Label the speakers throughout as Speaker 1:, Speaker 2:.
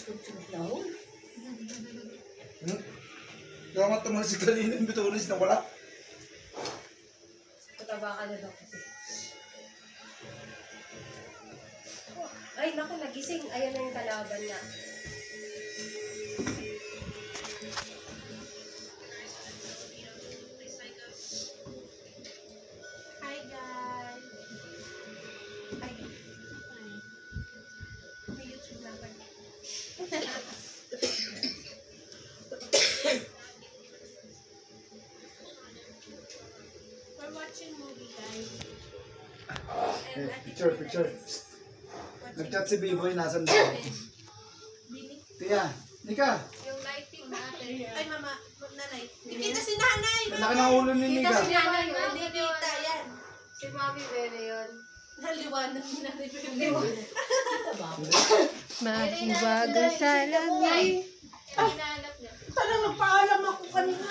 Speaker 1: sugsuglaw.
Speaker 2: Dapat naman si kanina yung bitulis na wala.
Speaker 1: Pataba ka na daw kasi. Ay, naku, nagising. Ayan na yung kalaban na. Hi, guys. Ay. May YouTube na ba? We're watching movie, guys.
Speaker 2: Picture. Nag-chat si B-Boy, nasan daw? Tia, Nika.
Speaker 1: Yung lighting natin. Ay, mama, nanay. Hindi kita si
Speaker 2: Ang
Speaker 1: nanay.
Speaker 2: laki ng ulo ni Nika.
Speaker 1: Kita si nanay. Hindi kita yan. Si Mami Bele yun. Naliwanag ni nanay Bele.
Speaker 3: Mahiwaga sa langit.
Speaker 1: Hinahanap niya.
Speaker 4: Parang nagpaalam ako kanina.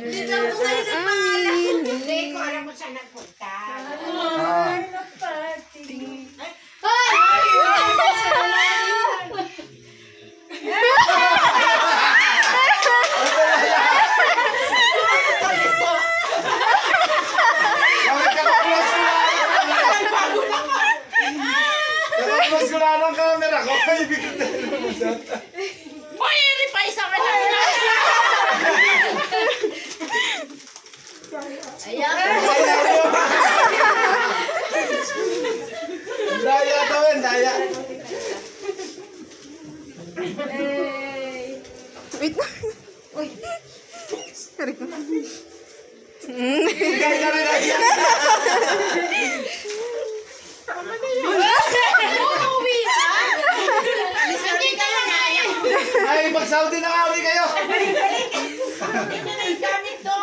Speaker 1: Hindi daw ko kayo nagpaalam.
Speaker 4: Hindi ko alam kung saan nagpunta.
Speaker 2: Ah. Nakaplos ko na ng camera ko. Ibig ko na lumusot.
Speaker 4: Boy, eri pa isa ka lang.
Speaker 1: Ayan.
Speaker 2: Daya daw yan, daya.
Speaker 3: Wait na.
Speaker 1: Uy.
Speaker 3: Sorry ko.
Speaker 2: Ikaw ka rin daya. Ay, mag-Saudi na kami kayo.
Speaker 4: Hindi na yung gamit doon.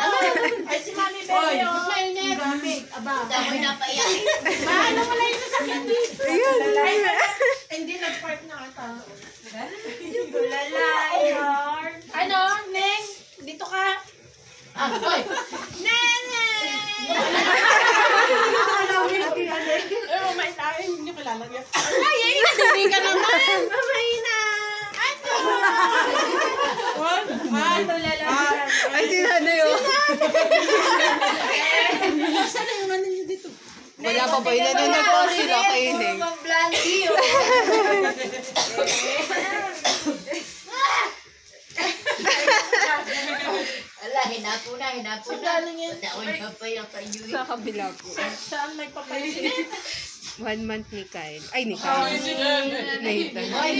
Speaker 4: Ay, si Mami Bebe yun. May gamit. Aba.
Speaker 1: Dami na pa yan.
Speaker 4: Paano wala yung sasakyan dito?
Speaker 3: Ayun.
Speaker 4: Hindi, nag-park na ata.
Speaker 1: Lalay.
Speaker 4: Ano, Neng? Dito ka. Nene! Eh, mamay tayo. Hindi nyo kilala niya. Ay, hindi ka naman. Mamay na. Ano?
Speaker 1: Ito lalay.
Speaker 3: Ay, si nanay oh.
Speaker 4: Saan na yung ano nyo dito?
Speaker 3: Wala pa ba yun? Nanonood pa sila kay Neng.
Speaker 1: Mang Blandy.
Speaker 5: Ala, hinapo na.
Speaker 4: Saan galing yan?
Speaker 5: Daon pa pa yung kayo.
Speaker 3: Sa kabila po.
Speaker 4: Saan nagpapalit?
Speaker 3: 1 month ni Kyle. Ay, ni Kyle. Nathan.
Speaker 5: Ay,